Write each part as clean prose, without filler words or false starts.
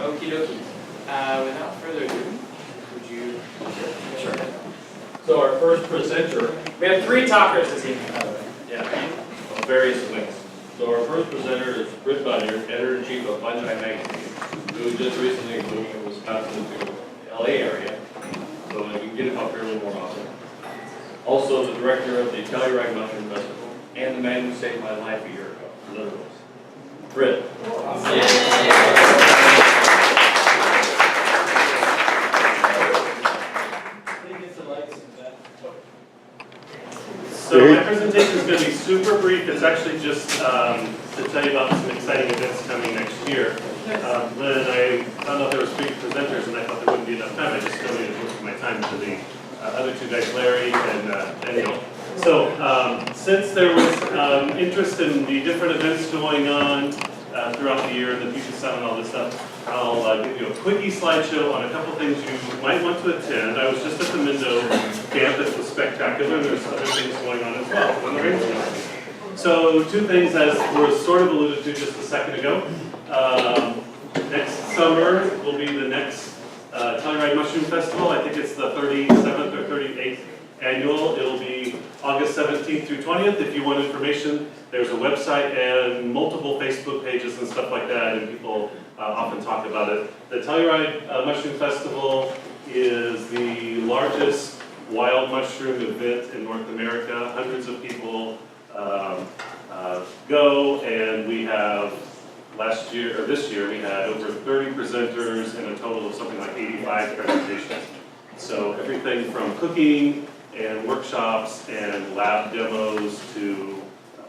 Okie dokie. Without further ado, would you? Sure. So our first presenter, We have 3 talkers this evening, by the way. yeah, of various things. So our first presenter is Britt, editor-in-chief of Bunyard magazine, who just recently moved from Wisconsin to the LA area, so we can get him up here a little more often. Also the director of the Telluride Mushroom Festival, and the man who saved my life a year ago, literally. Britt. So my presentation is going to be super brief. It's actually just to tell you about some exciting events coming next year. When I found out there were 3 presenters and I thought there wouldn't be enough time, I just donated most of my time to the other 2 guys, Larry and Daniel. So since there was interest in the different events going on throughout the year and the Future Sun and all this stuff, I'll give you a quickie slideshow on a couple things you might want to attend. I was just at the Mindo camp. It was spectacular, and there's other things going on as well when the rain's going. So 2 things, as was sort of alluded to just a second ago. Next summer will be the next Telluride Mushroom Festival. I think it's the 37th or 38th annual. It'll be August 17th through 20th. If you want information, there's a website and multiple Facebook pages and stuff like that, and people often talk about it. The Telluride Mushroom Festival is the largest wild mushroom event in North America. Hundreds of people go, and we have this year we had over 30 presenters and a total of something like 85 presentations. So everything from cooking and workshops and lab demos to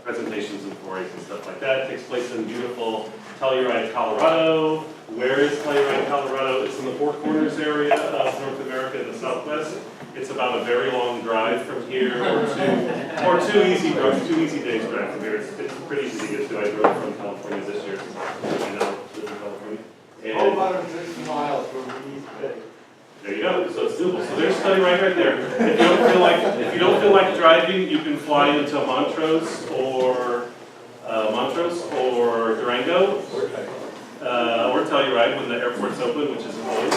presentations and forays and stuff like that. It takes place in beautiful Telluride, Colorado. Where is Telluride, Colorado? It's in the Four Corners area of North America, the Southwest. It's about a very long drive from here, or 2 easy days drive from here. It's pretty easy to get to. I drove from California this year. I know, live in California. And 450 miles from East Bay. there you go. So it's doable. So there's Telluride right there. If you don't feel like driving, you can fly into Montrose or Durango, or Telluride when the airport's open, which isn't always.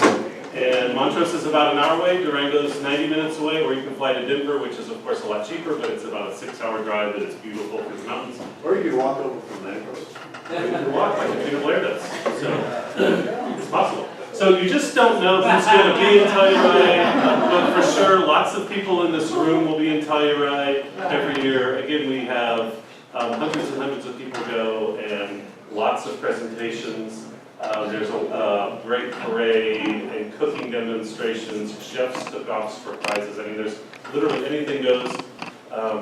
And Montrose is about an hour away. Durango's 90 minutes away, or you can fly to Denver, which is of course a lot cheaper, but it's about a 6-hour drive, and it's beautiful because mountains. Or you can walk over from Montrose. You can walk like Katrina Blair does. So it's possible. So you just don't know who's going to be in Telluride, but for sure, lots of people in this room will be in Telluride every year. Again, we have hundreds and hundreds of people go, and lots of presentations. There's a great parade and cooking demonstrations, chefs cook-offs for prizes. I mean, there's literally anything goes.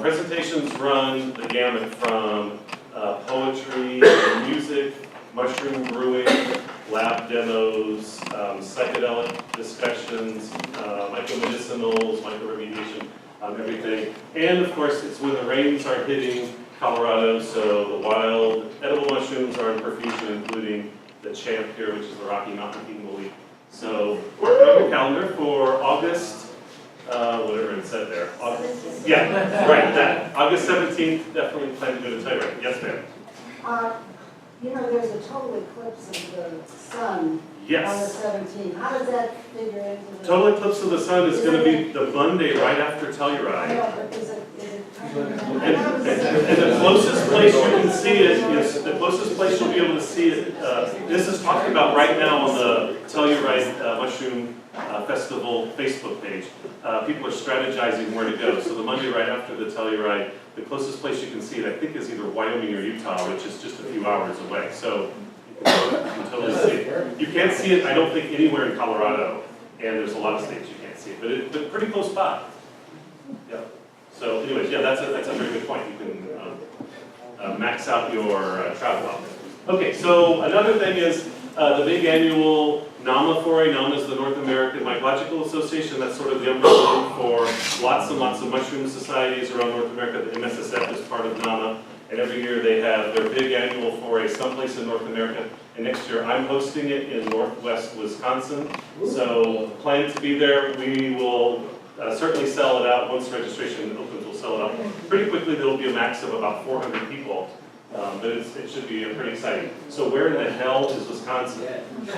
Presentations run the gamut from poetry, music, mushroom brewing, lab demos, psychedelic discussions, mycomedicinals, microremediation, everything. And of course, it's when the rains are hitting Colorado, so the wild edible mushrooms are in profusion, including the champ here, which is the Rocky Mountain King woolly. So mark your calendar for August, whatever it said there. Yeah, right, that. August 17th, definitely plan to go to Telluride. Yes, ma'am. You know, there's a total eclipse of the sun Yes. on the 17th. How does that figure into the... Total eclipse of the sun is going to be the Monday right after Telluride. No, but is it And the closest place you can see it is, the closest place you'll be able to see it, this is talked about right now on the Telluride Mushroom Festival Facebook page. People are strategizing where to go. So the Monday right after the Telluride, the closest place you can see it, I think, is either Wyoming or Utah, which is just a few hours away. So you can totally see it. You can't see it, I don't think, anywhere in Colorado, and there's a lot of states you can't see it, but pretty close by. Yeah. So anyways, yeah, that's a very good point. You can max out your travel out there. Okay, so another thing is the big annual NAMA Foray, known as the North American Mycological Association. That's sort of the umbrella for lots and lots of mushroom societies around North America. The MSSF is part of NAMA, and every year they have their big annual foray someplace in North America. And next year I'm hosting it in Northwest Wisconsin. So plan to be there. We will certainly sell it out. Once registration opens, we'll sell it out pretty quickly. There will be a max of about 400 people. But it should be pretty exciting. So where in the hell is Wisconsin?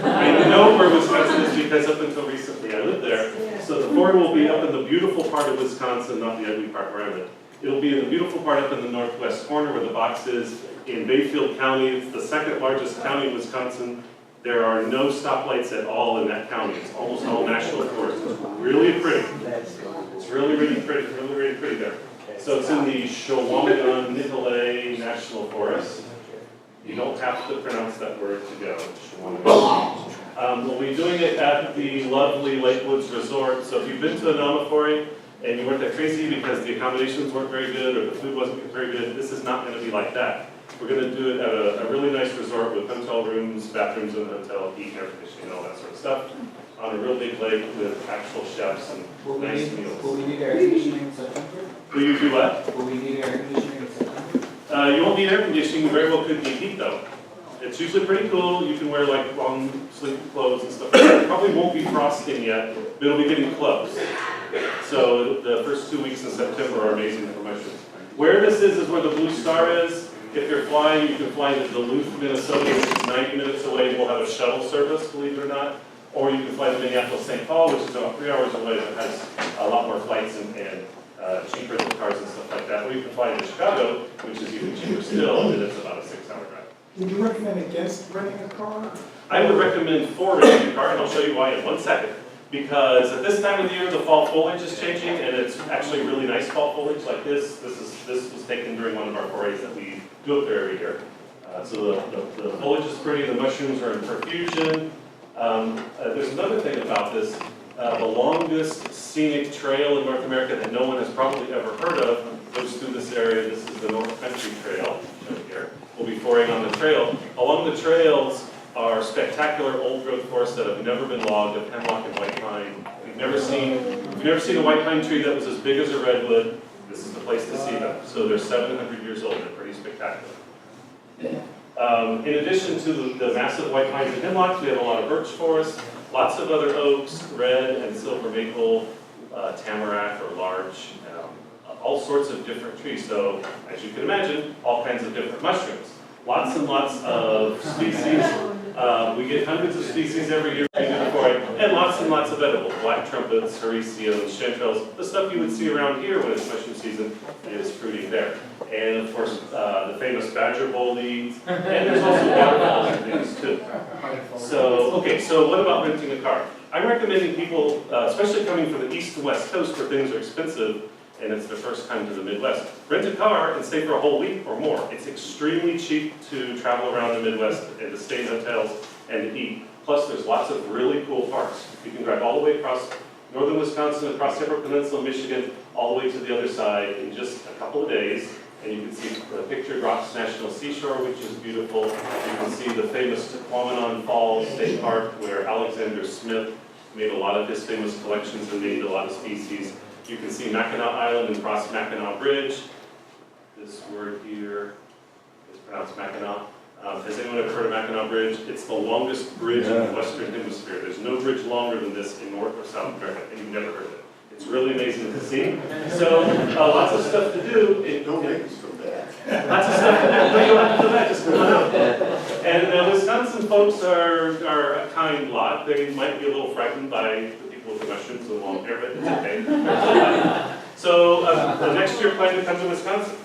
I know know where Wisconsin is because up until recently I lived there. Yeah. So the Foray will be up in the beautiful part of Wisconsin, not the ugly part where I live. It'll be in the beautiful part up in the northwest corner where the box is in Bayfield County. It's the second largest county in Wisconsin. There are no stoplights at all in that county. It's almost all national forest. It's really pretty. It's really, really pretty, really pretty there. So it's in the Shawinigan-Nicolet National Forest. You don't have to pronounce that word to go. Shawinigan. We'll be doing it at the lovely Lake Woods Resort. So if you've been to Anama Foray and you weren't that crazy because the accommodations weren't very good or the food wasn't very good, this is not going to be like that. We're going to do it at a really nice resort with hotel rooms, bathrooms in the hotel, heat, air conditioning, all that sort of stuff, on a real big lake with actual chefs and nice meals. Will we need air conditioning in September? Will you do what? Will we need air conditioning in September? You won't need air conditioning, you very well could need heat though. It's usually pretty cool, you can wear like long sleeve clothes and stuff. It probably won't be frosting yet, but it'll be getting close. So the first 2 weeks in September are amazing for mushrooms. Where this is where the Blue Star is. If you're flying, you can fly to Duluth, Minnesota, which is 90 minutes away. We'll have a shuttle service, believe it or not. Or you can fly to Minneapolis, St. Paul, which is about 3 hours away, that has a lot more flights and cheap rental cars and stuff like that. Or you can fly to Chicago, which is even cheaper still, and it's about a 6-hour drive. Would you recommend against renting a car? I would recommend for renting a car, and I'll show you why in 1 second. Because at this time of the year, the fall foliage is changing, and it's actually really nice fall foliage like this. This was taken during one of our forays that we do up there every year. So the foliage is pretty, the mushrooms are in profusion. There's another thing about this. The longest scenic trail in North America that no one has probably ever heard of goes through this area. This is the North Country Trail, shown here. We'll be foraying on the trail. Along the trails are spectacular old growth forests that have never been logged of hemlock and white pine. If you've never seen a white pine tree that was as big as a redwood, this is the place to see them. So they're 700 years old, they're pretty spectacular. In addition to the massive white pines and hemlocks, we have a lot of birch forests, lots of other oaks, red and silver maple, tamarack or larch, all sorts of different trees. So as you can imagine, all kinds of different mushrooms. Lots and lots of species. We get hundreds of species every year and lots of edibles. Black trumpets, hericiums, chanterelles, the stuff you would see around here when it's mushroom season is fruiting there. And of course, the famous badger boldies, and there's also waterfalls and things too. So, okay, so what about renting a car? I'm recommending people, especially coming from the east and west coast where things are expensive, and it's their first time to the Midwest. Rent a car and stay for a whole week or more. It's extremely cheap to travel around the Midwest and to stay in hotels and to eat. Plus, there's lots of really cool parks. You can drive all the way across northern Wisconsin, across the Upper Peninsula, Michigan, all the way to the other side in just a couple of days. And you can see the pictured Rocks National Seashore, which is beautiful. You can see the famous Tequamanon Falls State Park, where Alexander Smith made a lot of his famous collections and named a lot of species. You can see Mackinac Island and cross Mackinac Bridge. This word here is pronounced Mackinac. Has anyone ever heard of Mackinac Bridge? It's the longest bridge in the Western Hemisphere. There's no bridge longer than this in North or South America, and you've never heard of it. It's really amazing to see. So lots of stuff to do. Don't make us feel bad. Lots of stuff to do. No, you don't have to do that. Just come on out. And Wisconsin folks are a kind lot. They might be a little frightened by with the mushrooms and long hair, but it's okay. So next year, plan to come to Wisconsin.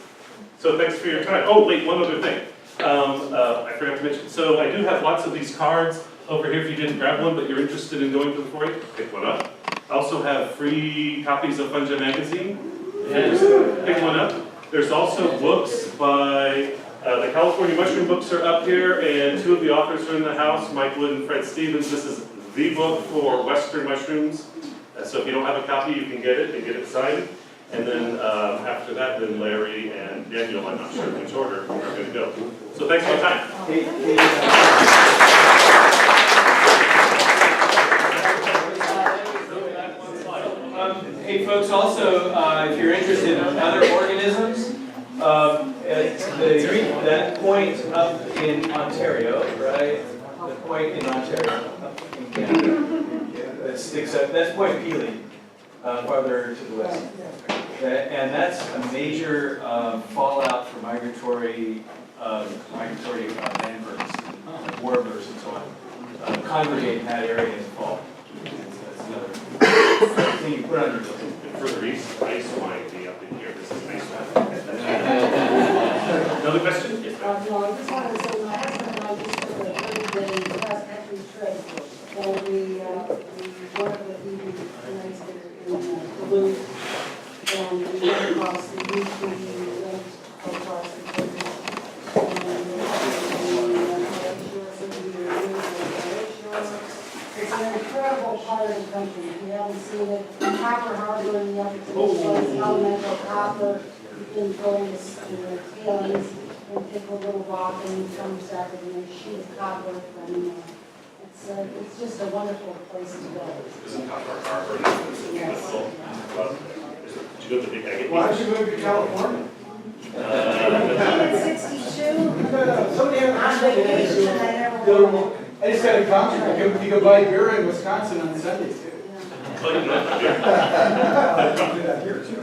So thanks for your time. Oh, wait, one other thing. I forgot to mention. So I do have lots of these cards over here if you didn't grab one, but you're interested in going to the Foray, pick one up. I also have free copies of Fungi Magazine. Pick one up. There's also books by, the California Mushroom books are up here, and 2 of the authors are in the house, Mike Wood and Fred Stevens. This is the book for Western mushrooms. So if you don't have a copy, you can get it and get it signed. And then after that, then Larry and Daniel, I'm not sure which order, are going to go. So thanks for your time. Hey folks, also, if you're interested in other organisms, that point up in Ontario, right? The point in Ontario, up in Canada, that sticks up, that's Point Pelee, farther to the west. And that's a major fallout for migratory land birds, warblers and so on. congregate in that area in the fall. That's another thing you put on your list. And further east, ice might be up in here, this is ice wine. Another question? Yes, ma'am. No, I just wanted to say, my husband and I just took a 30-day cross-country trip. So we went up with evening nights in Duluth, and we went across the Yukon, we went across the country. It's an incredible part of the country. If you haven't seen it, Copper Harbor in the upper peninsula, elemental copper, you can go in the tailings and pick a little rock and it comes out and a sheet of copper. And it's just a wonderful place to go. Isn't Copper Harbor? Yes. Did you go to the big egg? Why did you move to California? At 62, Somebody had on vacation, I never Go- went. I just got a comment, you could buy beer in Wisconsin on Sundays too. Oh, you know, Do that here too.